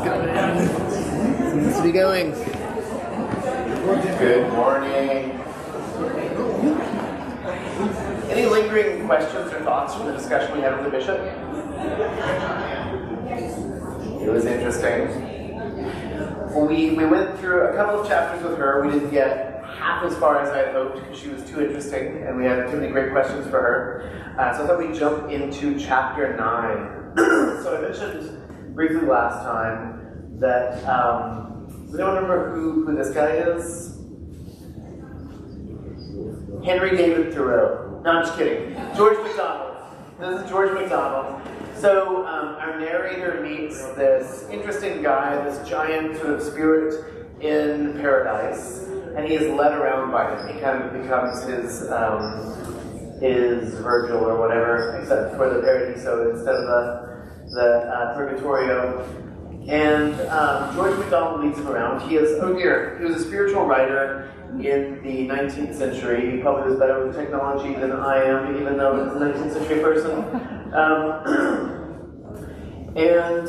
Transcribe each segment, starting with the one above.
Seems to be going. Good morning. Any lingering questions or thoughts from the discussion we had with the bishop? It was interesting. We went through a couple of chapters with her. We didn't get half as far as I had hoped because she was too interesting and we had too many great questions for her. So I thought we'd jump into chapter 9. So I mentioned briefly last time that, does anyone remember who this guy is? Henry David Thoreau. No, I'm just kidding. George MacDonald. This is George MacDonald. So our narrator meets this interesting guy, this giant sort of spirit in paradise, and he is led around by him. He kind of becomes his Virgil or whatever, except for the Paradiso instead of the Purgatorio. And George MacDonald leads him around. He was a spiritual writer in the 19th century. He probably was better with technology than I am, even though he's a 19th century person. And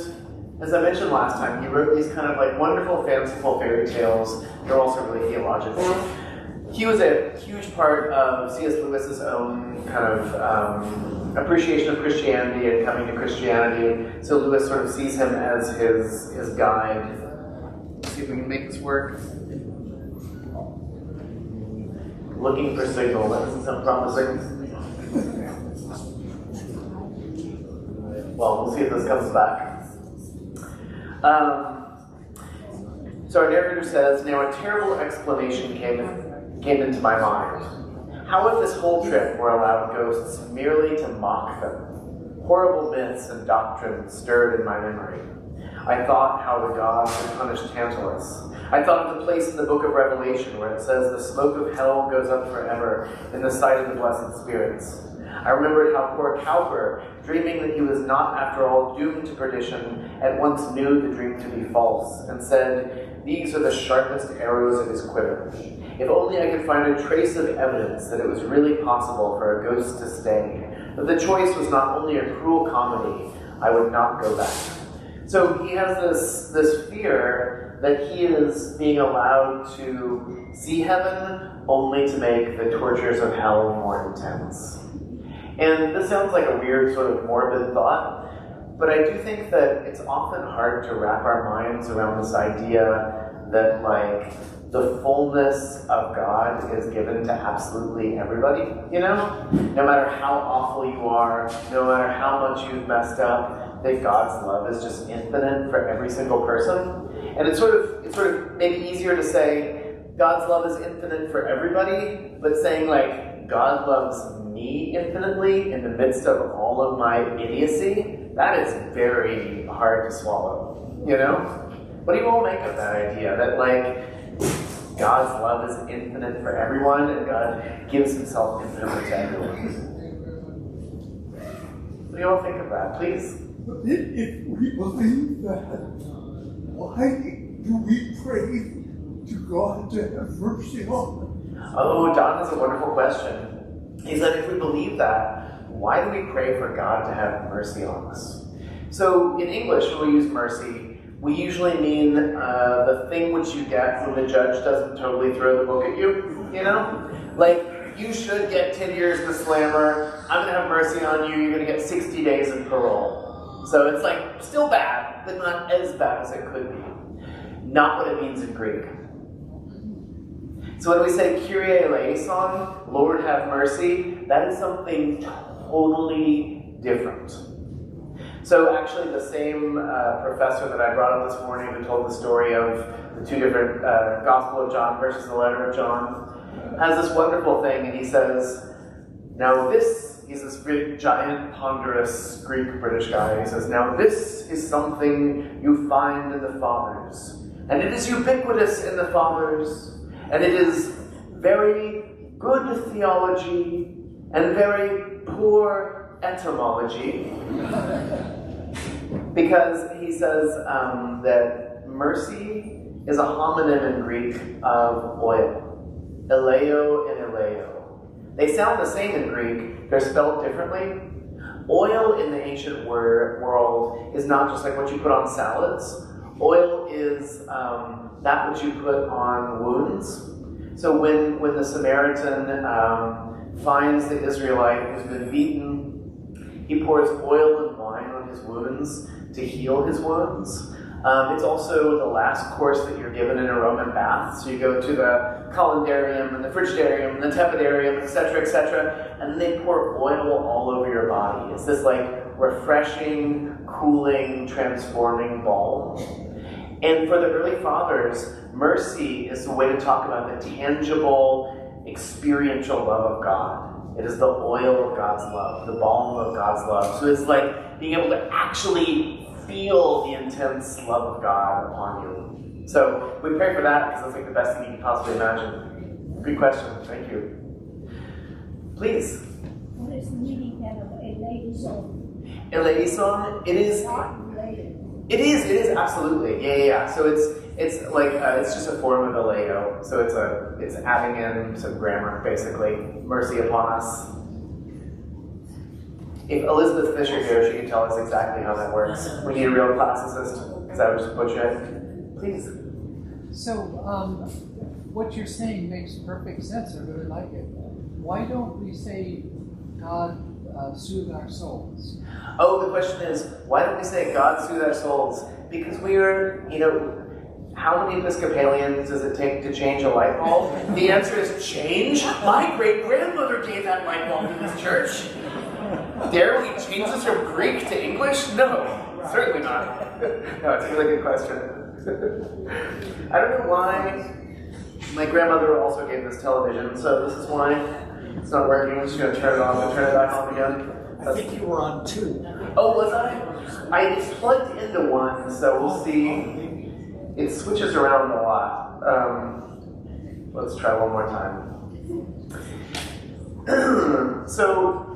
as I mentioned last time, he wrote these kind of like wonderful, fanciful fairy tales. They're also really theological. He was a huge part of C.S. Lewis's own kind of appreciation of Christianity and coming to Christianity. So Lewis sort of sees him as his guide. Let's see if we can make this work. Looking for signal. That doesn't sound promising. Well, we'll see if this comes back. So our narrator says, "Now a terrible explanation came into my mind. How if this whole trip were allowed ghosts merely to mock them? Horrible myths and doctrines stirred in my memory. I thought how the gods had punished Tantalus. I thought of the place in the book of Revelation where it says the smoke of hell goes up forever in the sight of the blessed spirits. I remembered how poor Cowper, dreaming that he was not after all doomed to perdition, at once knew the dream to be false, and said, 'These are the sharpest arrows of his quiver. If only I could find a trace of evidence that it was really possible for a ghost to stay, that the choice was not only a cruel comedy, I would not go back.'" So he has this fear that he is being allowed to see heaven only to make the tortures of hell more intense. And this sounds like a weird sort of morbid thought, but I do think that it's often hard to wrap our minds around this idea that like the fullness of God is given to absolutely everybody, you know? No matter how awful you are, no matter how much you've messed up, that God's love is just infinite for every single person. And it's sort of maybe easier to say God's love is infinite for everybody, but saying like God loves me infinitely in the midst of all of my idiocy, that is very hard to swallow, you know? What do you all make of that idea? That like God's love is infinite for everyone and God gives himself infinitely to everyone. What do you all think of that, please? If we believe that, why do we pray to God to have mercy on them? Oh, Don has a wonderful question. He said, if we believe that, why do we pray for God to have mercy on us? So in English, when we use mercy, we usually mean the thing which you get when the judge doesn't totally throw the book at you, you know? Like, you should get 10 years in the slammer, I'm going to have mercy on you, you're going to get 60 days of parole. So it's like, still bad, but not as bad as it could be. Not what it means in Greek. So when we say Kyrie eleison, Lord have mercy, that is something totally different. So actually the same professor that I brought up this morning who told the story of the two different Gospel of John versus the letter of John has this wonderful thing, and he says, now he's this big, giant, ponderous Greek British guy. He says, now this is something you find in the Fathers, and it is ubiquitous in the Fathers, and it is very good theology and very poor etymology. Because he says that mercy is a homonym in Greek of oil. Eleo and eleo. They sound the same in Greek, they're spelled differently. Oil in the ancient world is not just like what you put on salads. Oil is that which you put on wounds. So when the Samaritan finds the Israelite who's been beaten, he pours oil and wine on his wounds to heal his wounds. It's also the last course that you're given in a Roman bath. So you go to the colendarium and the frigidarium and the tepidarium, etc., and they pour oil all over your body. It's this like refreshing, cooling, transforming balm. And for the early fathers, mercy is the way to talk about the tangible, experiential love of God. It is the oil of God's love, the balm of God's love. So it's like being able to actually feel the intense love of God upon you. So we pray for that because that's like the best thing you can possibly imagine. Good question. Thank you. Please. What is the meaning then of eleison? Eleison, it is. Not related. It is absolutely. Yeah. So it's like it's just a form of eleo. So it's adding in some grammar basically. Mercy upon us. If Elizabeth Fisher here, she can tell us exactly how that works. We need a real classicist, because I would just butcher it. Please. So, what you're saying makes perfect sense. I really like it. Why don't we say, God, soothe our souls? Oh, the question is, why don't we say, God, soothe our souls? Because we're, how many Episcopalians does it take to change a light bulb? The answer is change? My great-grandmother gave that light bulb in this church. Dare we change this from Greek to English? No, certainly not. No, it's a really good question. I don't know why. My grandmother also gave this television, so this is why it's not working. I'm just going to turn it off and turn it back on again. I think you were on 2. Oh, was I? It's plugged into 1, so we'll see. It switches around a lot. Let's try one more time. So,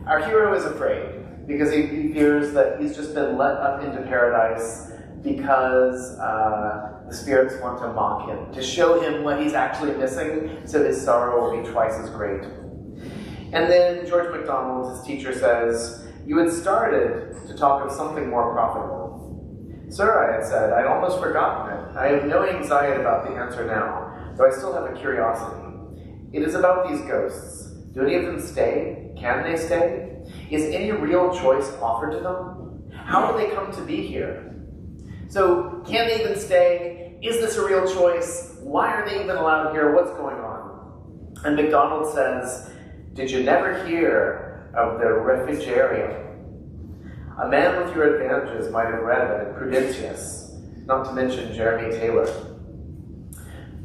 our hero is afraid because he fears that he's just been let up into paradise because the spirits want to mock him, to show him what he's actually missing, so his sorrow will be twice as great. And then George MacDonald, his teacher, says, "You had started to talk of something more profitable." "Sir," I had said, "I'd almost forgotten it. I have no anxiety about the answer now, though I still have a curiosity. It is about these ghosts. Do any of them stay? Can they stay? Is any real choice offered to them? How do they come to be here? So, can they even stay? Is this a real choice? Why are they even allowed here? What's going on?" And MacDonald says, "Did you never hear of the Refugerium? A man with your advantages might have read of it in Prudentius, not to mention Jeremy Taylor."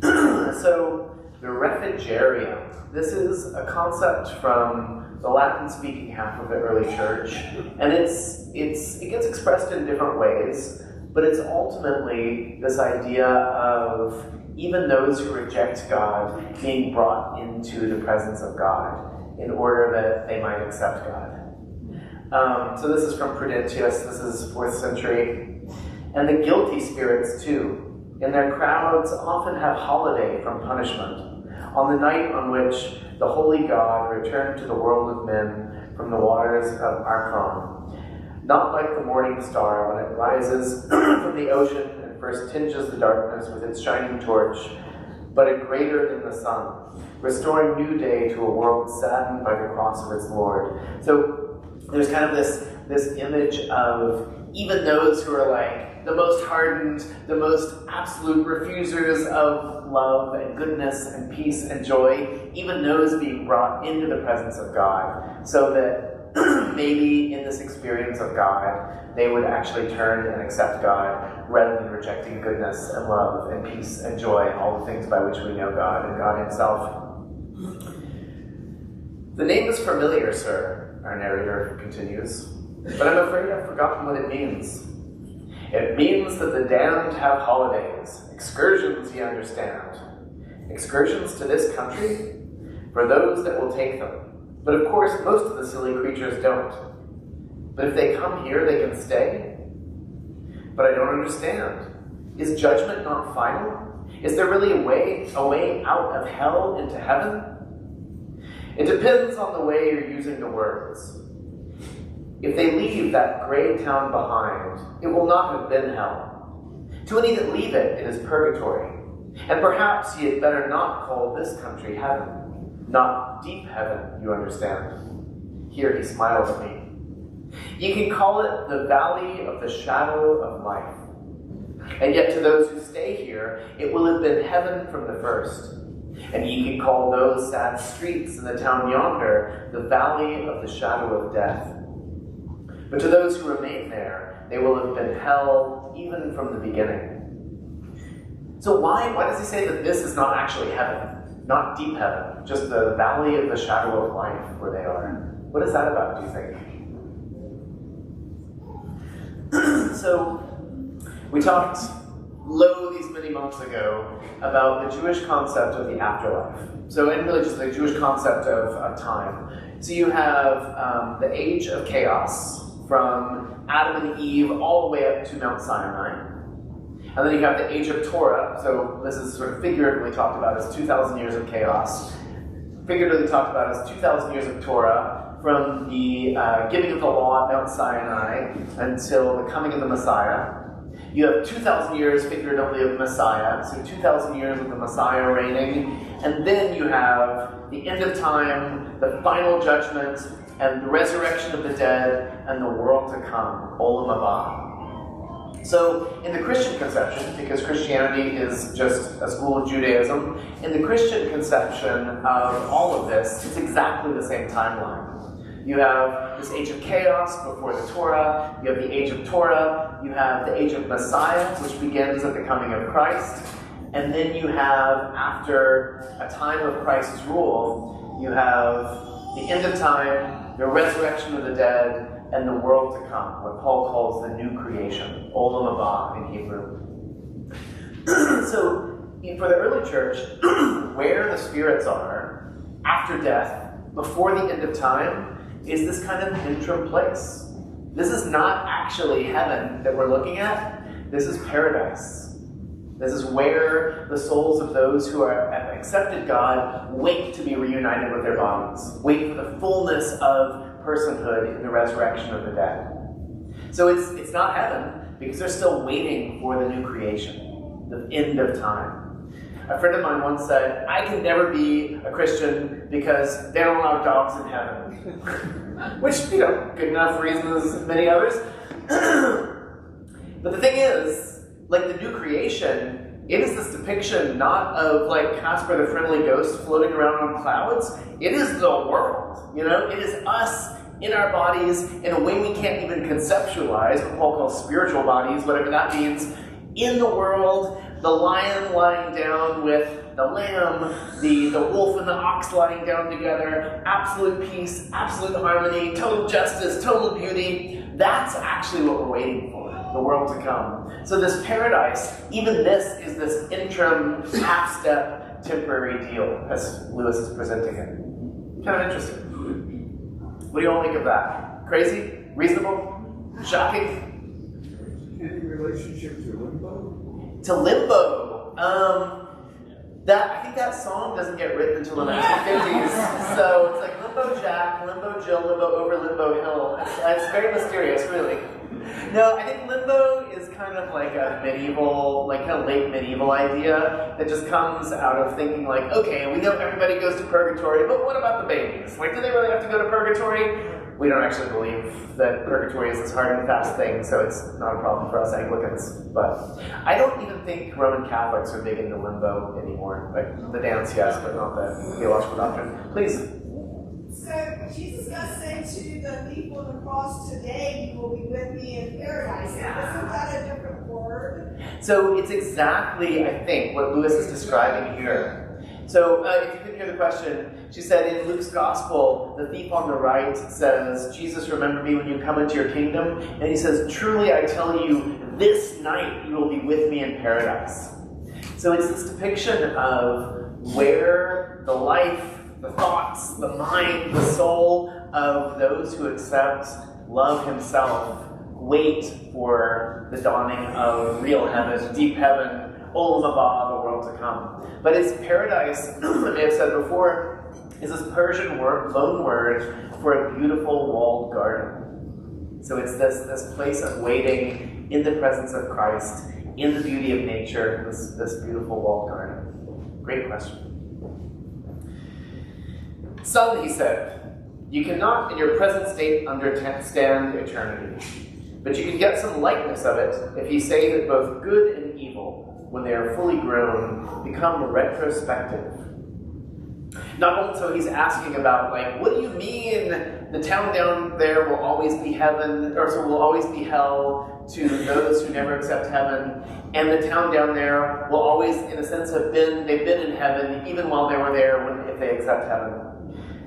So, the Refugerium. This is a concept from the Latin-speaking half of the early church, and it gets expressed in different ways, but it's ultimately this idea of even those who reject God being brought into the presence of God in order that they might accept God. So this is from Prudentius, this is 4th century. And the guilty spirits too, in their crowds often have holiday from punishment, on the night on which the holy God returned to the world of men from the waters of Archon. Not like the morning star when it rises from the ocean and first tinges the darkness with its shining torch, but a greater than the sun, restoring new day to a world saddened by the cross of its Lord. So there's kind of this image of even those who are like the most hardened, the most absolute refusers of love and goodness and peace and joy, even those being brought into the presence of God, so that maybe in this experience of God, they would actually turn and accept God rather than rejecting goodness and love and peace and joy, all the things by which we know God and God himself. "The name is familiar, sir," our narrator continues, "but I'm afraid I've forgotten what it means. It means that the damned have holidays, excursions, you understand. Excursions to this country? For those that will take them. But of course, most of the silly creatures don't. But if they come here, they can stay? But I don't understand. Is judgment not final? Is there really a way out of hell into heaven? It depends on the way you're using the words. If they leave that gray town behind, it will not have been hell. To any that leave it, it is purgatory. And perhaps ye had better not call this country heaven. Not deep heaven, you understand. Here he smiled at me. Ye can call it the valley of the shadow of life. And yet to those who stay here, it will have been heaven from the first. And ye can call those sad streets in the town yonder the valley of the shadow of death. But to those who remain there, they will have been hell even from the beginning. So why does he say that this is not actually heaven? Not deep heaven, just the valley of the shadow of life where they are. What is that about, do you think? So, we talked these many months ago about the Jewish concept of the afterlife. So, and really just the Jewish concept of time. So you have the age of chaos from Adam and Eve all the way up to Mount Sinai. And then you have the age of Torah. So this is sort of figuratively talked about as 2,000 years of chaos. Figuratively talked about as 2,000 years of Torah from the giving of the law at Mount Sinai until the coming of the Messiah. You have 2,000 years figuratively of Messiah, so 2,000 years of the Messiah reigning. And then you have the end of time, the final judgment, and the resurrection of the dead, and the world to come, Olam Haba. So in the Christian conception, because Christianity is just a school of Judaism, in the Christian conception of all of this, it's exactly the same timeline. You have this age of chaos before the Torah, you have the age of Torah, you have the age of Messiah, which begins at the coming of Christ, and then you have, after a time of Christ's rule, you have the end of time, the resurrection of the dead, and the world to come, what Paul calls the new creation, Olam Haba in Hebrew. So, for the early church, where the spirits are, after death, before the end of time, is this kind of interim place. This is not actually heaven that we're looking at. This is paradise. This is where the souls of those who have accepted God wait to be reunited with their bodies, wait for the fullness of personhood in the resurrection of the dead. So it's not heaven, because they're still waiting for the new creation, the end of time. A friend of mine once said, I can never be a Christian because they don't allow dogs in heaven. Which, good enough reason as many others. But the thing is, like the new creation, it is this depiction not of like Casper the Friendly Ghost floating around on clouds. It is the world, It is us in our bodies in a way we can't even conceptualize, what Paul calls spiritual bodies, whatever that means, in the world, the lion lying down with the lamb, the wolf and the ox lying down together, absolute peace, absolute harmony, total justice, total beauty. That's actually what we're waiting for, the world to come. So this paradise, even this is this interim, half-step, temporary deal, as Lewis is presenting it. Kind of interesting. What do you all make of that? Crazy? Reasonable? Shocking? Any relationship to limbo? To limbo. I think that song doesn't get written until the 1950s. So it's like Limbo Jack, Limbo Jill, Limbo over Limbo Hill. It's very mysterious, really. No, I think limbo is kind of like a medieval, like kind of late medieval idea that just comes out of thinking like, okay, we know everybody goes to purgatory, but what about the babies? Like, do they really have to go to purgatory? We don't actually believe that purgatory is this hard and fast thing, so it's not a problem for us Anglicans. But I don't even think Roman Catholics are big into limbo anymore. Like the dance, yes, but not the theological doctrine. Please. So Jesus does say to the thief on the cross, today you will be with me in paradise. Yeah. Isn't that a different word? So it's exactly, I think, what Lewis is describing here. So if you couldn't hear the question, she said in Luke's Gospel, the thief on the right says, Jesus, remember me when you come into your kingdom. And he says, truly I tell you, this night you will be with me in paradise. So it's this depiction of where the life, the thoughts, the mind, the soul of those who accept love himself wait for the dawning of real heaven, deep heaven, Olam Haba, the world to come. But it's paradise, I may have said before, is this Persian loan word for a beautiful walled garden. So it's this place of waiting in the presence of Christ, in the beauty of nature, this beautiful walled garden? Great question. Son, he said, you cannot in your present state understand eternity, but you can get some likeness of it if you say that both good and evil, when they are fully grown, become retrospective. Not only so he's asking about, like, what do you mean the town down there will always be heaven, or so will always be hell to those who never accept heaven, and the town down there will always, in a sense, they've been in heaven even while they were there if they accept heaven.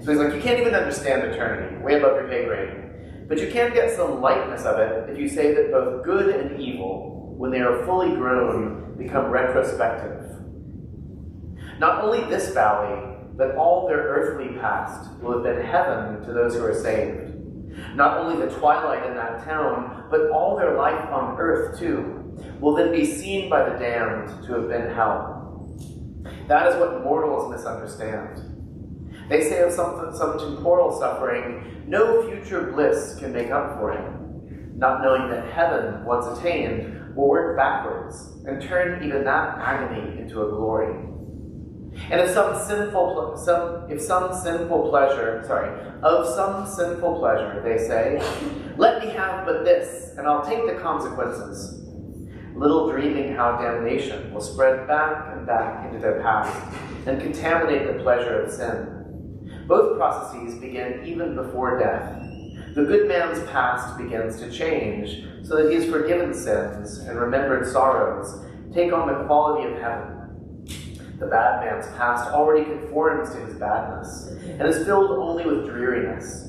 So he's like, you can't even understand eternity, way above your pay grade. But you can get some likeness of it if you say that both good and evil, when they are fully grown, become retrospective. Not only this valley, but all their earthly past will have been heaven to those who are saved. Not only the twilight in that town, but all their life on earth too, will then be seen by the damned to have been hell. That is what mortals misunderstand. They say of some temporal suffering, no future bliss can make up for it, not knowing that heaven, once attained, will work backwards and turn even that agony into a glory. And of some sinful pleasure, they say, let me have but this, and I'll take the consequences. Little dreaming how damnation will spread back and back into their past and contaminate the pleasure of sin. Both processes begin even before death. The good man's past begins to change so that he is forgiven sins and remembered sorrows take on the quality of heaven. The bad man's past already conforms to his badness and is filled only with dreariness.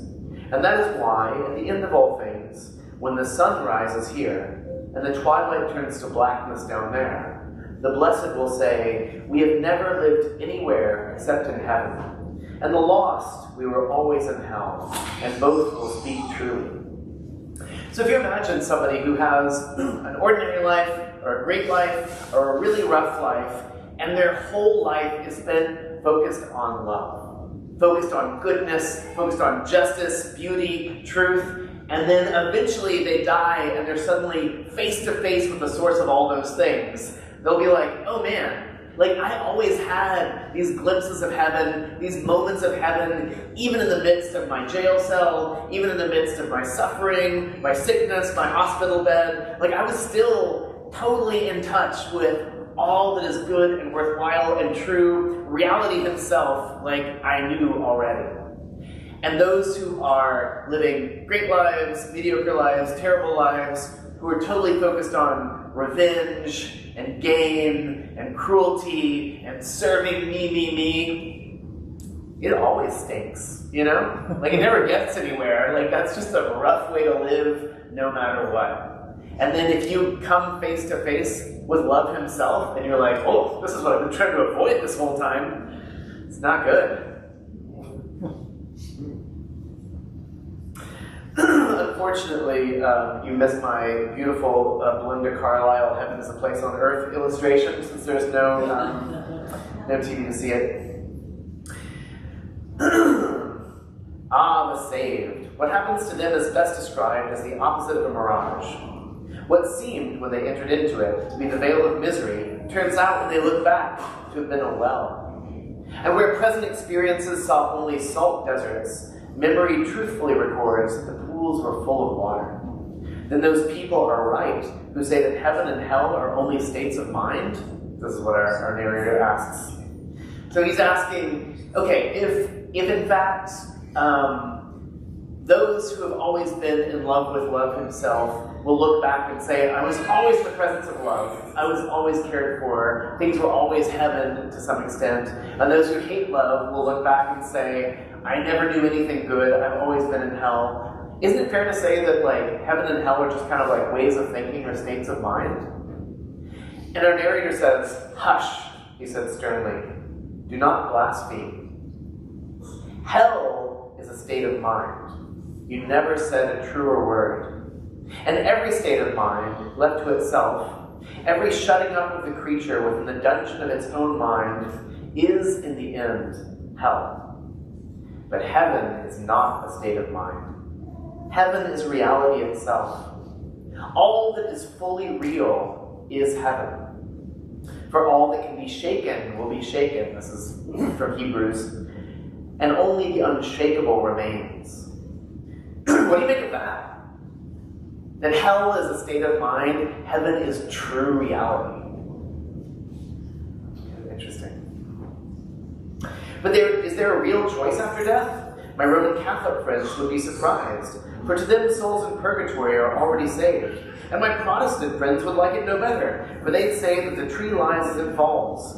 And that is why, at the end of all things, when the sun rises here and the twilight turns to blackness down there, the blessed will say, we have never lived anywhere except in heaven. And the lost, we were always in hell, and both will speak truly. So if you imagine somebody who has an ordinary life, or a great life, or a really rough life, and their whole life is spent focused on love, focused on goodness, focused on justice, beauty, truth, and then eventually they die and they're suddenly face to face with the source of all those things, they'll be like, oh man, like I always had these glimpses of heaven, these moments of heaven, even in the midst of my jail cell, even in the midst of my suffering, my sickness, my hospital bed. Like I was still totally in touch with all that is good and worthwhile and true, reality himself, like I knew already. And those who are living great lives, mediocre lives, terrible lives, who are totally focused on revenge and gain and cruelty and serving me, it always stinks, you know? Like it never gets anywhere. Like that's just a rough way to live no matter what. And then if you come face to face with love himself and you're like, oh, this is what I've been trying to avoid this whole time, it's not good. Unfortunately, you missed my beautiful Belinda Carlisle "Heaven is a Place on Earth" illustration, since there's no TV to see it. The saved. What happens to them is best described as the opposite of a mirage. What seemed, when they entered into it, to be the veil of misery, turns out, when they look back, to have been a well. And where present experiences saw only salt deserts, memory truthfully records that the pools were full of water. Then those people are right who say that heaven and hell are only states of mind. This is what our narrator asks. So he's asking, okay, if in fact those who have always been in love with love himself will look back and say, I was always in the presence of love. I was always cared for. Things were always heaven to some extent. And those who hate love will look back and say, I never knew anything good. I've always been in hell. Isn't it fair to say that like heaven and hell are just kind of like ways of thinking or states of mind? And our narrator says, hush, he said sternly. Do not blaspheme. Hell is a state of mind. You never said a truer word. And every state of mind, left to itself, every shutting up of the creature within the dungeon of its own mind, is, in the end, hell. But heaven is not a state of mind. Heaven is reality itself. All that is fully real is heaven. For all that can be shaken will be shaken. This is from Hebrews. And only the unshakable remains. What do you make of that? That hell is a state of mind, heaven is true reality. Interesting. But is there a real choice after death? My Roman Catholic friends would be surprised, for to them souls in purgatory are already saved. And my Protestant friends would like it no better, for they'd say that the tree lies as it falls.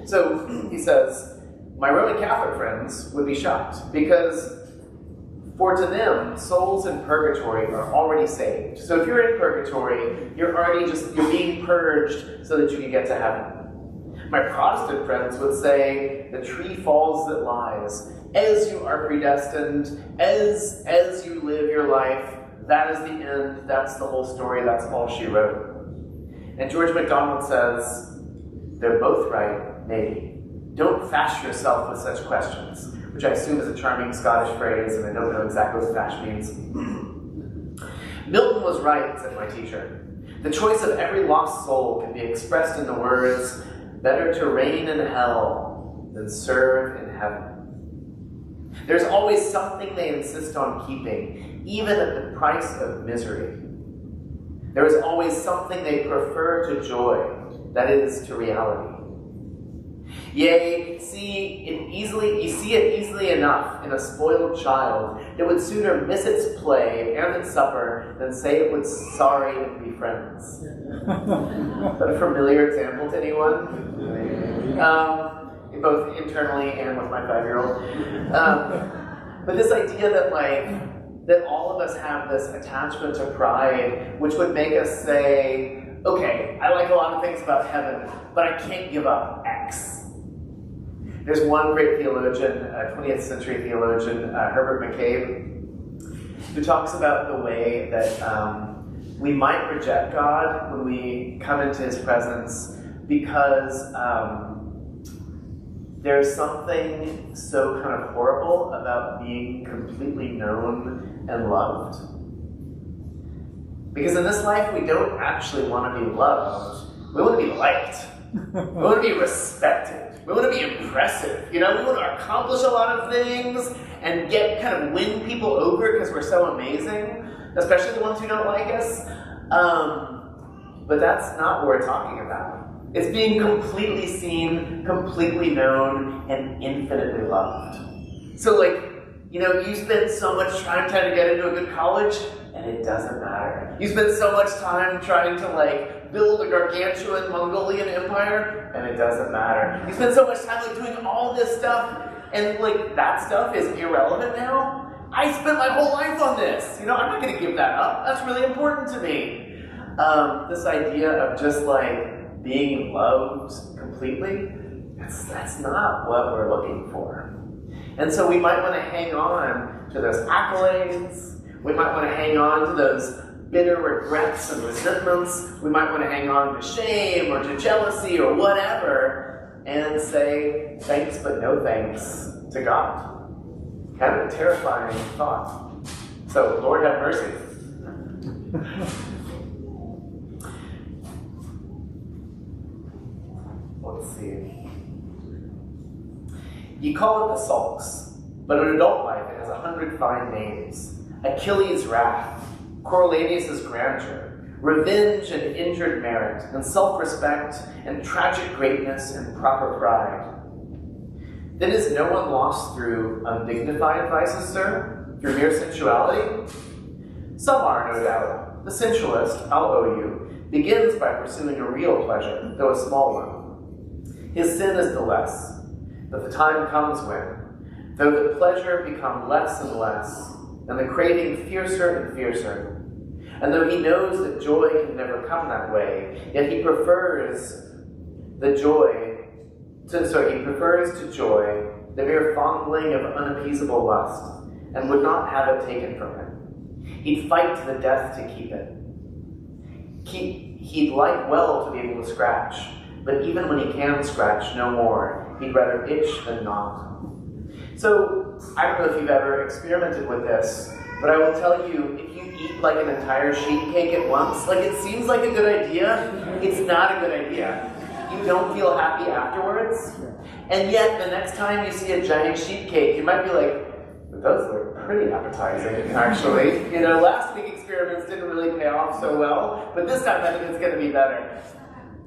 So, he says, my Roman Catholic friends would be shocked, because for to them, souls in purgatory are already saved. So if you're in purgatory, you're being purged so that you can get to heaven. My Protestant friends would say, the tree falls that lies. As you are predestined, as you live your life, that is the end, that's the whole story, that's all she wrote. And George MacDonald says, they're both right, maybe. Don't fash yourself with such questions, which I assume is a charming Scottish phrase, and I don't know exactly what fash means. Milton was right, said my teacher. The choice of every lost soul can be expressed in the words, better to reign in hell than serve in heaven. There's always something they insist on keeping, even at the price of misery. There is always something they prefer to joy, that is, to reality. Yea, you see it easily enough in a spoiled child that would sooner miss its play and its supper than say it was sorry and be friends. Is that a familiar example to anyone? Both internally and with my 5-year-old. But this idea that all of us have this attachment to pride, which would make us say, okay, I like a lot of things about heaven, but I can't give up X. There's one great theologian, 20th century theologian, Herbert McCabe, who talks about the way that we might reject God when we come into his presence because there's something so kind of horrible about being completely known and loved. Because in this life, we don't actually want to be loved. We want to be liked. We want to be respected. We want to be impressive. We want to accomplish a lot of things and kind of win people over because we're so amazing, especially the ones who don't like us. But that's not what we're talking about. It's being completely seen, completely known, and infinitely loved. So you spend so much time trying to get into a good college, and it doesn't matter. You spend so much time trying to build a gargantuan Mongolian empire, and it doesn't matter. You spend so much time doing all this stuff, and that stuff is irrelevant now. I spent my whole life on this. I'm not going to give that up. That's really important to me. This idea of just being loved completely, that's not what we're looking for. And so we might want to hang on to those accolades. We might want to hang on to those bitter regrets and resentments. We might want to hang on to shame or to jealousy or whatever and say thanks but no thanks to God. Kind of a terrifying thought. So, Lord have mercy. Let's see. You call it the sulks, but in adult life it has 100 fine names. Achilles' wrath, Coriolanus' grandeur, revenge and injured merit, and self-respect, and tragic greatness and proper pride. Then is no one lost through undignified vices, sir? Through mere sensuality? Some are, no doubt. The sensualist, I'll owe you, begins by pursuing a real pleasure, though a small one. His sin is the less. But the time comes when, though the pleasure become less and less, and the craving fiercer and fiercer, and though he knows that joy can never come that way, yet he prefers to joy the mere fondling of unappeasable lust, and would not have it taken from him. He'd fight to the death to keep it. He'd like well to be able to scratch, but even when he can scratch no more, he'd rather itch than not. So, I don't know if you've ever experimented with this, But I will tell you, if you eat like an entire sheet cake at once, like it seems like a good idea, it's not a good idea. You don't feel happy afterwards. And yet, the next time you see a giant sheet cake, you might be like, those look pretty appetizing, actually. You know, last week's experiments didn't really pay off so well, but this time I think it's going to be better.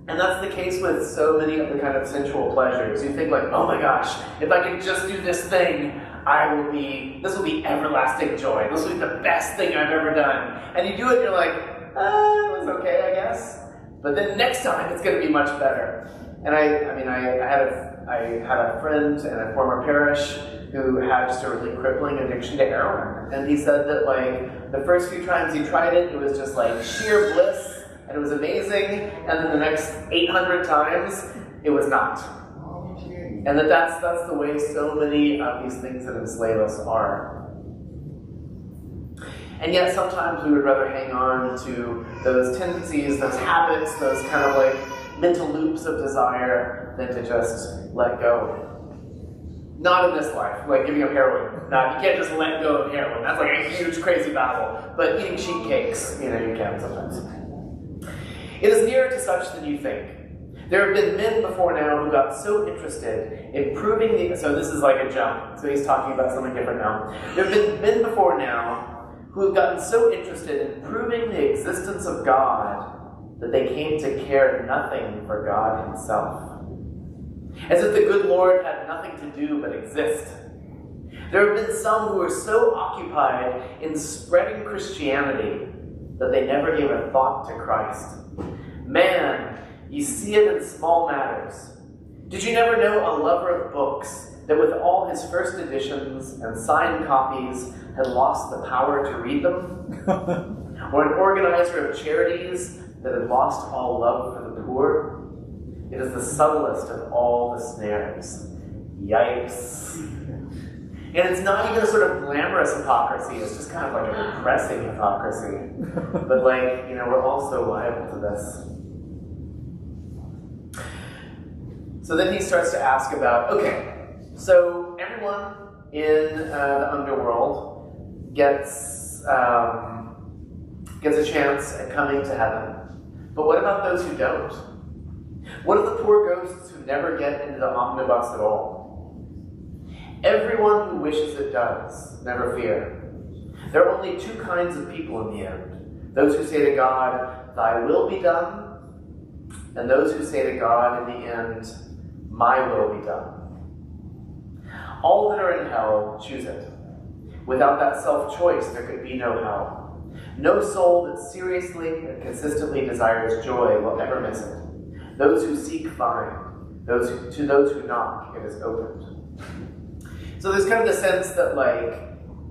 And that's the case with so many of the kind of sensual pleasures. You think like, oh my gosh, if I can just do this thing, this will be everlasting joy. This will be the best thing I've ever done. And you do it and you're like, it was okay, I guess. But then next time it's going to be much better. And I had a friend in a former parish who had just a really crippling addiction to heroin. And he said that like the first few times he tried it, it was just like sheer bliss and it was amazing. And then the next 800 times, it was not. And that's the way so many of these things that enslave us are. And yet sometimes we would rather hang on to those tendencies, those habits, those kind of like mental loops of desire than to just let go. Not in this life, like giving up heroin. You can't just let go of heroin. That's like a huge, crazy battle. But eating sheet cakes, you can sometimes. It is nearer to such than you think. There have been men before now who got so interested in proving so this is like a jump. So he's talking about something different now. There have been men before now who have gotten so interested in proving the existence of God that they came to care nothing for God himself. As if the good Lord had nothing to do but exist. There have been some who were so occupied in spreading Christianity that they never gave a thought to Christ. Man, you see it in small matters. Did you never know a lover of books that with all his first editions and signed copies had lost the power to read them? Or an organizer of charities that had lost all love for the poor? It is the subtlest of all the snares. Yikes. And it's not even a sort of glamorous hypocrisy, it's just kind of like a depressing hypocrisy. But like, we're all so liable to this. So then he starts to ask about, okay, so everyone in the underworld gets a chance at coming to heaven. But what about those who don't? What of the poor ghosts who never get into the omnibus at all? Everyone who wishes it does, never fear. There are only two kinds of people in the end. Those who say to God, thy will be done, and those who say to God in the end, my will be done. All that are in hell choose it. Without that self-choice, there could be no hell. No soul that seriously and consistently desires joy will ever miss it. Those who seek find. To those who knock, it is opened. So there's kind of the sense that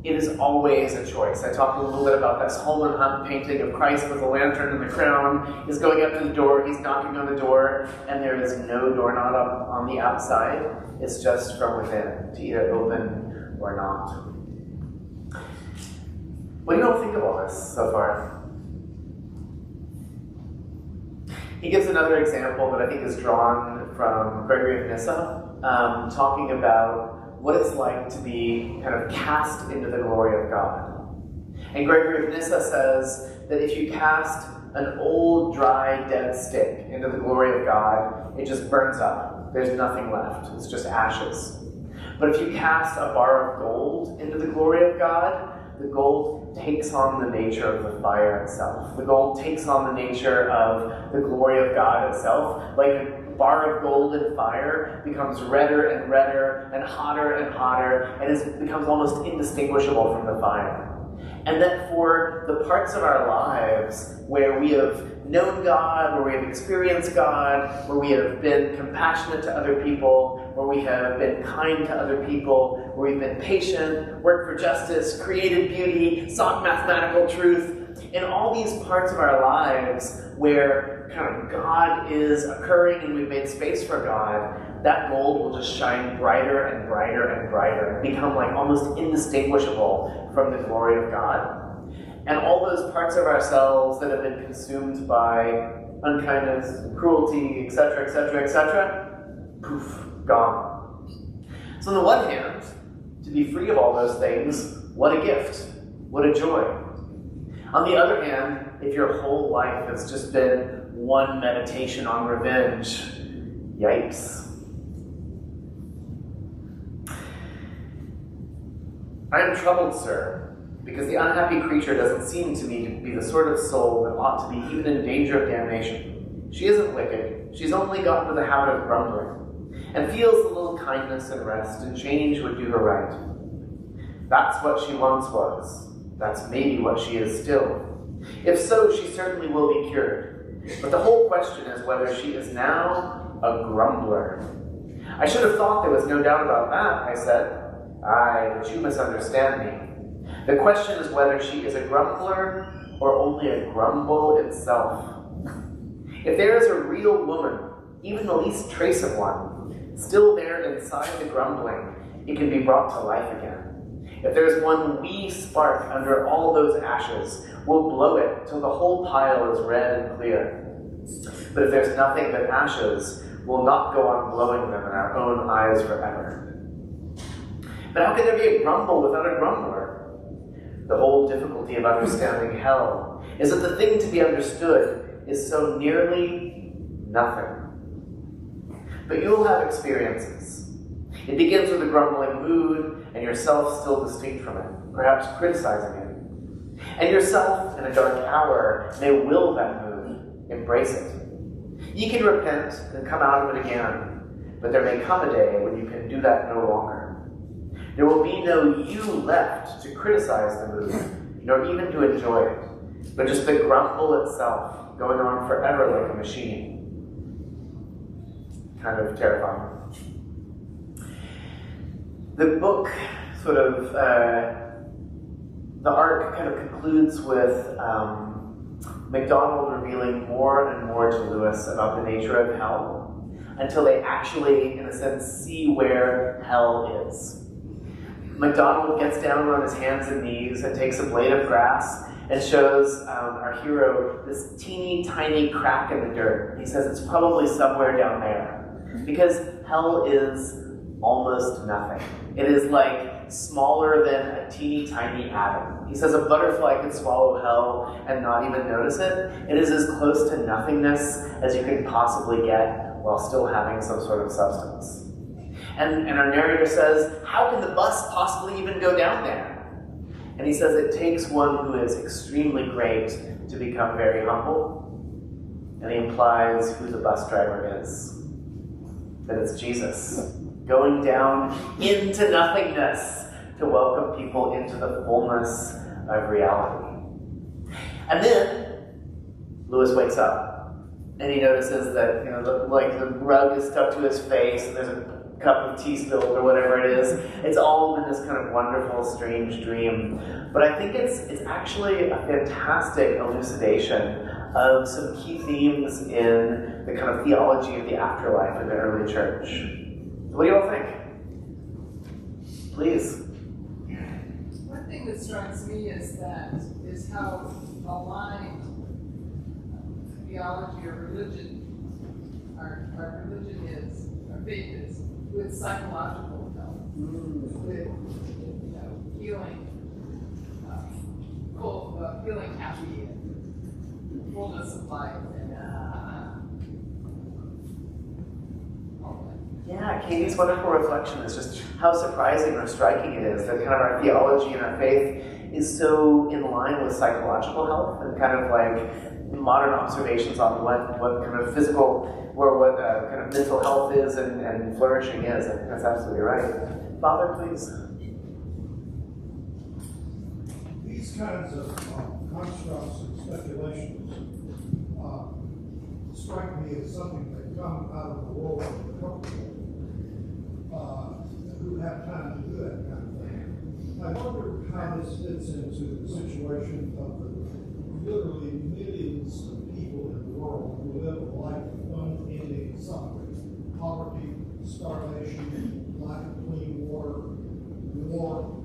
it is always a choice. I talked a little bit about this Holman Hunt painting of Christ with a lantern and the crown. He's going up to the door, he's knocking on the door, and there is no doorknob up on the outside. It's just from within, to either open or not. What do you all think of all this so far? He gives another example that I think is drawn from Gregory of Nyssa, talking about what it's like to be kind of cast into the glory of God. And Gregory of Nyssa says that if you cast an old, dry, dead stick into the glory of God, it just burns up. There's nothing left. It's just ashes. But if you cast a bar of gold into the glory of God, the gold takes on the nature of the fire itself. The gold takes on the nature of the glory of God itself. Like a bar of gold and fire becomes redder and redder and hotter, and it becomes almost indistinguishable from the fire. And that for the parts of our lives where we have known God, where we have experienced God, where we have been compassionate to other people, where we have been kind to other people, where we've been patient, worked for justice, created beauty, sought mathematical truth, in all these parts of our lives where kind of God is occurring and we've made space for God, that gold will just shine brighter and brighter and brighter and become almost indistinguishable from the glory of God. And all those parts of ourselves that have been consumed by unkindness, cruelty, etc., etc., etc., poof, gone. So on the one hand, to be free of all those things, what a gift. What a joy. On the other hand, if your whole life has just been one meditation on revenge, yikes. I am troubled, sir, because the unhappy creature doesn't seem to me to be the sort of soul that ought to be even in danger of damnation. She isn't wicked. She's only got into the habit of grumbling, and feels a little kindness and rest, and change would do her right. That's what she once was. That's maybe what she is still. If so, she certainly will be cured. But the whole question is whether she is now a grumbler. I should have thought there was no doubt about that, I said. Aye, but you misunderstand me. The question is whether she is a grumbler or only a grumble itself. If there is a real woman, even the least trace of one, still there inside the grumbling, it can be brought to life again. If there's one wee spark under all those ashes, we'll blow it till the whole pile is red and clear. But if there's nothing but ashes, we'll not go on blowing them in our own eyes forever. But how can there be a grumble without a grumbler? The whole difficulty of understanding hell is that the thing to be understood is so nearly nothing. But you'll have experiences. It begins with a grumbling mood, and yourself still distinct from it, perhaps criticizing it. And yourself, in a dark hour, may will that mood, embrace it. You can repent and come out of it again, but there may come a day when you can do that no longer. There will be no you left to criticize the mood, nor even to enjoy it, but just the grumble itself, going on forever like a machine. Kind of terrifying. The book sort of, the arc kind of concludes with MacDonald revealing more and more to Lewis about the nature of hell, until they actually, in a sense, see where hell is. MacDonald gets down on his hands and knees and takes a blade of grass and shows our hero this teeny tiny crack in the dirt. He says it's probably somewhere down there, because hell is almost nothing. It is like smaller than a teeny tiny atom. He says a butterfly could swallow hell and not even notice it. It is as close to nothingness as you can possibly get while still having some sort of substance. And our narrator says, how can the bus possibly even go down there? And he says it takes one who is extremely great to become very humble. And he implies who the bus driver is. That it's Jesus, going down into nothingness to welcome people into the fullness of reality. And then Lewis wakes up, and he notices that the rug is stuck to his face, and there's a cup of tea spilled or whatever it is. It's all in this kind of wonderful, strange dream. But I think it's actually a fantastic elucidation of some key themes in the kind of theology of the afterlife in the early church. What do you all think? Please. One thing that strikes me is how aligned theology or religion, our religion is, our faith is, with psychological health, with feeling feeling happy and fullness of life and all that. Yeah, Katie's wonderful reflection is just how surprising or striking it is that kind of our theology and our faith is so in line with psychological health and kind of like modern observations on what kind of physical or what kind of mental health is and flourishing is. I think that's absolutely right. Father, please. These kinds of constructs and speculations strike me as something that come out of the world of the comfortable, who have time to do that kind of thing. I wonder how this fits into the situation of the literally millions of people in the world who live a life of unending suffering, poverty, starvation, lack of clean water, war,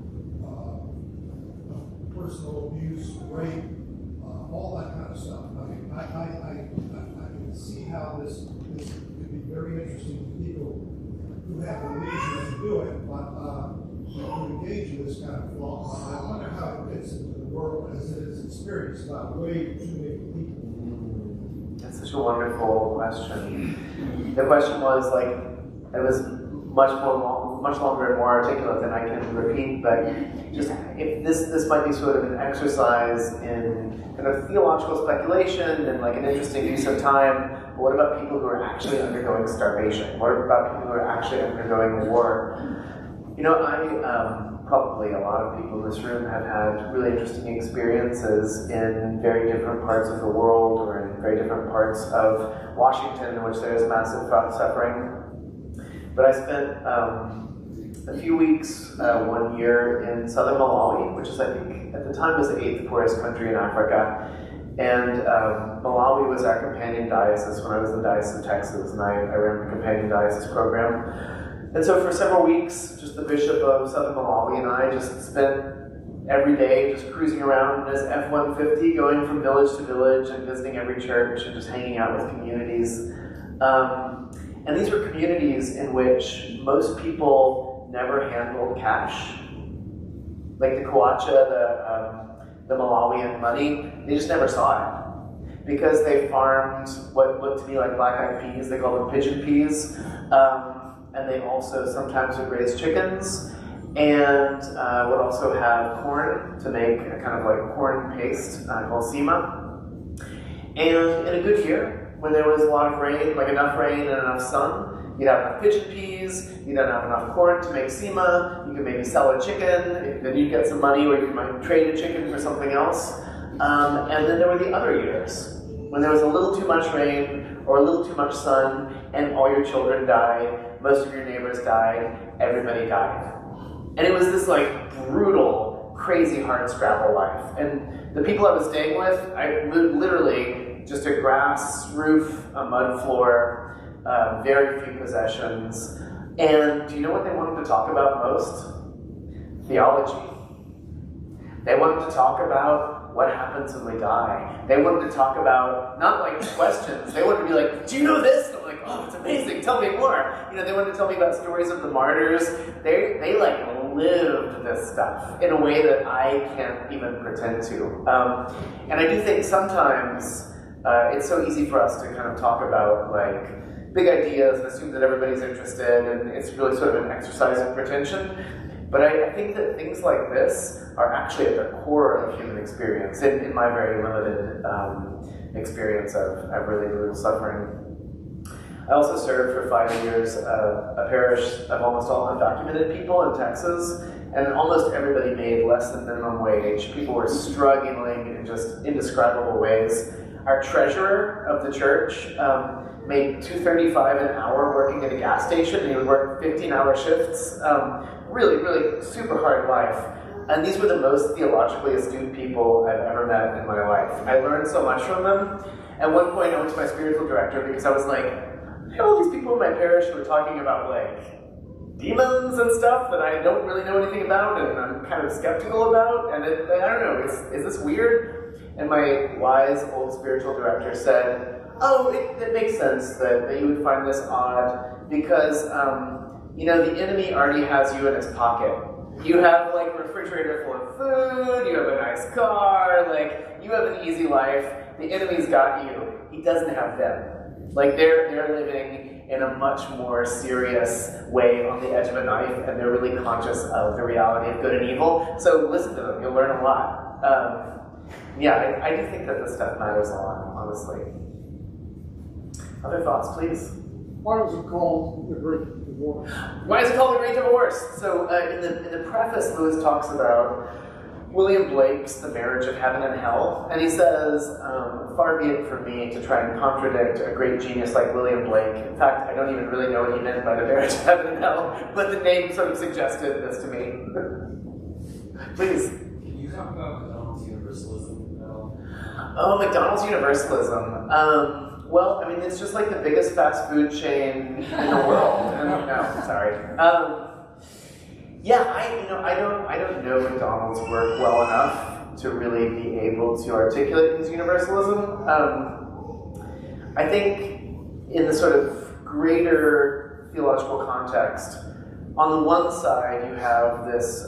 personal abuse, rape, all that kind of stuff. I mean, I can see how this could be very interesting to people who have the leisure to do it, but engage in this kind of thought. I wonder how it fits into the world as it is experienced by way too many people. That's such a wonderful question. The question was like, it was much longer and more articulate than I can repeat, but just if this might be sort of an exercise in kind of theological speculation and like an interesting use of time. But what about people who are actually undergoing starvation? What about people who are actually undergoing war? You know, probably a lot of people in this room have had really interesting experiences in very different parts of the world or in very different parts of Washington in which there is massive suffering. But I spent a few weeks, 1 year in southern Malawi, which is, I think, at the time was the 8th poorest country in Africa. And Malawi was our companion diocese when I was in the Diocese of Texas, and I ran the companion diocese program. And so for several weeks, just the Bishop of Southern Malawi and I just spent every day just cruising around in his F-150, going from village to village and visiting every church and just hanging out with communities. And these were communities in which most people never handled cash. Like the kwacha, the Malawian money, they just never saw it. Because they farmed what looked to me like black-eyed peas, they call them pigeon peas. And they also sometimes would raise chickens and would also have corn to make a kind of like corn paste called sima. And in a good year, when there was a lot of rain, like enough rain and enough sun, you'd have enough pigeon peas, you'd have enough corn to make sima, you could maybe sell a chicken, then you'd get some money or you might trade a chicken for something else. And then there were the other years, when there was a little too much rain or a little too much sun and all your children died, most of your neighbors died, everybody died. And it was this like brutal, crazy hardscrabble life. And the people I was staying with, I lived literally just a grass roof, a mud floor, very few possessions. And do you know what they wanted to talk about most? Theology. They wanted to talk about what happens when we die. They wanted to talk about, not like questions, they wanted to be like, do you know this? And I'm like, oh, it's amazing, tell me more. You know, they wanted to tell me about stories of the martyrs. They like lived this stuff in a way that I can't even pretend to. And I do think sometimes it's so easy for us to kind of talk about like big ideas and assume that everybody's interested, and it's really sort of an exercise in pretension. But I think that things like this are actually at the core of human experience, in my very limited experience of really brutal suffering. I also served for 5 years a parish of almost all undocumented people in Texas, and almost everybody made less than minimum wage. People were struggling in just indescribable ways. Our treasurer of the church made $2.35 an hour working at a gas station, and he would work 15-hour shifts. Really, really super hard life. And these were the most theologically astute people I've ever met in my life. I learned so much from them. At one point, I went to my spiritual director because I was like, I have all these people in my parish who are talking about like demons and stuff that I don't really know anything about and I'm kind of skeptical about. And I don't know, is this weird? And my wise old spiritual director said, oh, it makes sense that you would find this odd because, you know, the enemy already has you in his pocket. You have like a refrigerator full of food, you have a nice car, like you have an easy life. The enemy's got you. He doesn't have them. Like they're living in a much more serious way on the edge of a knife, and they're really conscious of the reality of good and evil. So listen to them, you'll learn a lot. Yeah, I do think that this stuff matters a lot, honestly. Other thoughts, please? Why was it called The Great Divorce? Why is it called The Great Divorce? So in the preface, Lewis talks about William Blake's The Marriage of Heaven and Hell, and he says, far be it from me to try and contradict a great genius like William Blake. In fact, I don't even really know what he meant by The Marriage of Heaven and Hell, but the name sort of suggested this to me. Please. Can you talk about McDonald's Universalism at all? Oh, McDonald's Universalism. Well, I mean, it's just like the biggest fast food chain in the world. No, sorry. Yeah, I don't know McDonald's work well enough to really be able to articulate his universalism. I think in the sort of greater theological context, on the one side, you have this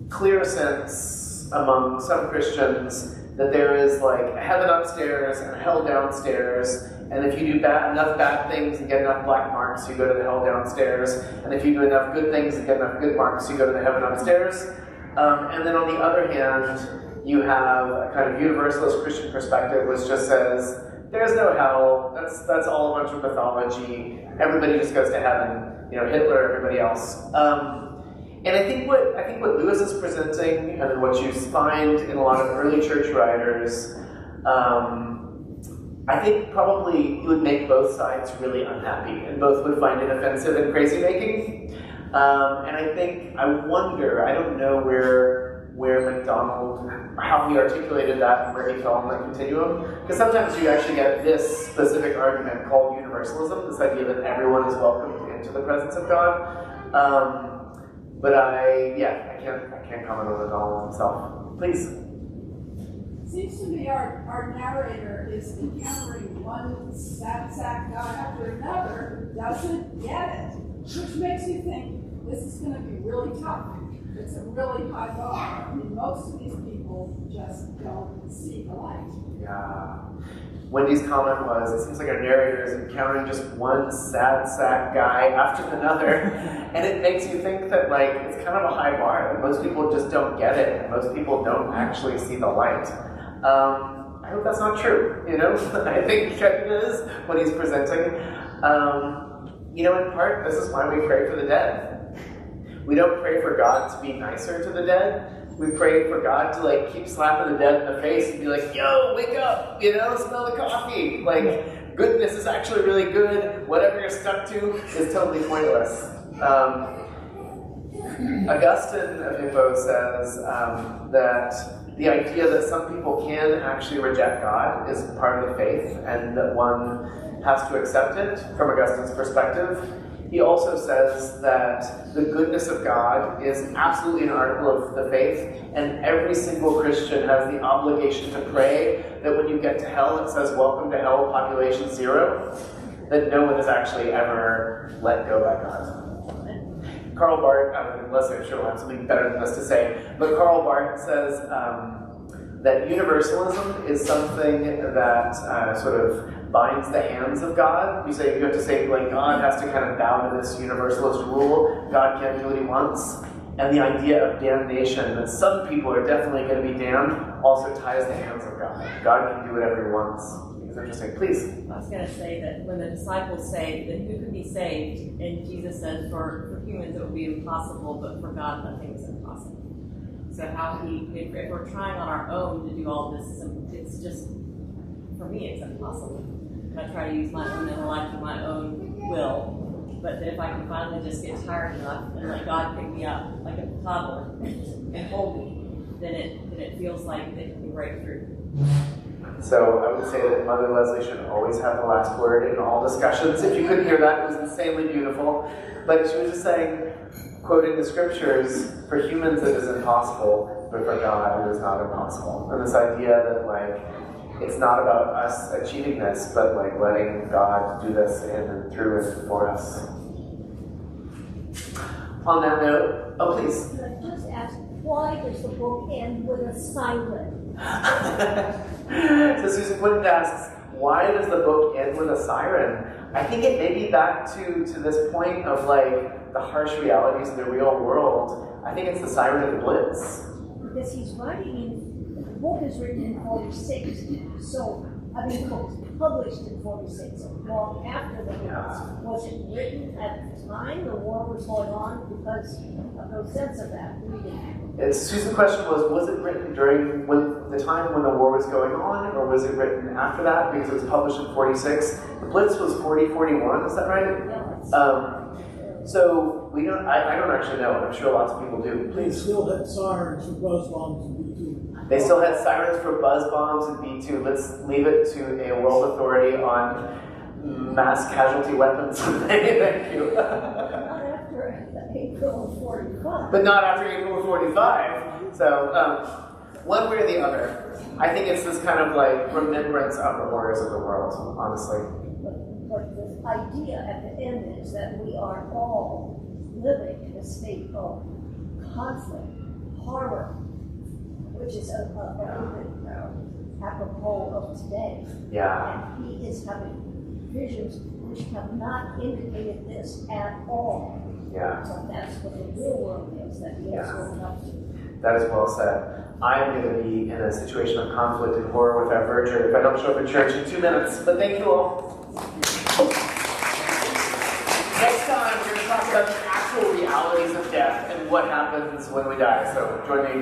clear sense among some Christians that there is like a heaven upstairs and a hell downstairs, and if you do enough bad things and get enough black marks, you go to the hell downstairs, and if you do enough good things and get enough good marks, you go to the heaven upstairs. And then on the other hand, you have a kind of universalist Christian perspective which just says, there's no hell, that's all a bunch of mythology, everybody just goes to heaven, Hitler, everybody else. And I think what Lewis is presenting, and what you find in a lot of early church writers, I think probably it would make both sides really unhappy, and both would find it offensive and crazy making. And I wonder, I don't know where MacDonald, how he articulated that and where he fell on that continuum, because sometimes you actually get this specific argument called universalism, this idea that everyone is welcomed into the presence of God. But I can't comment on MacDonald himself. Please. Seems to me our narrator is encountering one sad sack guy after another, doesn't get it, which makes you think this is going to be really tough. It's a really high bar. I mean, most of these people just don't see the light. Yeah. Wendy's comment was, it seems like our narrator is encountering just one sad sack guy after another, and it makes you think that it's kind of a high bar, that most people just don't get it, and most people don't actually see the light. I hope that's not true, I think it is what he's presenting. In part, this is why we pray for the dead. We don't pray for God to be nicer to the dead. We pray for God to keep slapping the dead in the face and be like, yo, wake up, smell the coffee. Goodness is actually really good. Whatever you're stuck to is totally pointless. Augustine of Hippo says that the idea that some people can actually reject God is part of the faith, and that one has to accept it from Augustine's perspective. He also says that the goodness of God is absolutely an article of the faith, and every single Christian has the obligation to pray that when you get to hell, it says, welcome to hell, population 0, that no one is actually ever let go by God. Karl Barth, Leslie, I'm sure will have something better than this to say, but Karl Barth says that universalism is something that sort of binds the hands of God. You have to say, God has to kind of bow to this universalist rule. God can't do what he wants. And the idea of damnation, that some people are definitely going to be damned, also ties the hands of God. God can do whatever he wants. It's interesting. Please. I was going to say that when the disciples say that who could be saved, and Jesus said for humans it would be impossible, but for God nothing is impossible. So if we're trying on our own to do all this, it's just, for me, it's impossible. I try to use my own intellect and my own will, but that if I can finally just get tired enough and let God pick me up like a toddler and hold me, then it feels like it can break through. So I would say that Mother Leslie should always have the last word in all discussions. If you couldn't hear that, it was insanely beautiful. But she was just saying, quoting the scriptures, for humans it is impossible, but for God it is not impossible. And this idea that it's not about us achieving this, but letting God do this in and through and for us. On that note, please. Could I just ask, why does the book end with a siren? So Susan Quinton asks, why does the book end with a siren? I think it may be back to this point of the harsh realities of the real world. I think it's the siren of the Blitz. Because he's writing the book is written in 46, so, the book was published in 46, so long after the Blitz. Was it written at the time the war was going on? Because of no sense of that reading. Susan's question was it written during the time when the war was going on, or was it written after that, because it was published in 46? The Blitz was 40-41, is that right? Yeah, so we don't. I don't actually know. I'm sure lots of people do. They Please. still had sirens for buzz bombs and B2. They still had sirens for buzz bombs and B2. Let's leave it to a world authority on mass casualty weapons. Thank you. not after April of 45. But not after April of 45. So one way or the other. I think it's this kind of remembrance of the horrors of the world, honestly. But But the idea at the end is that we are all living in a state of conflict, horror, which is a little bit apropos of today. Yeah. And he is having visions which have not indicated this at all. Yeah. So that's what the real world is that he has woken up to. That is well said. I'm going to be in a situation of conflict and horror with our verger if I don't show up at church in 2 minutes. But thank you all. Next time, we're going to talk about the actual realities of death and what happens when we die. So join me again.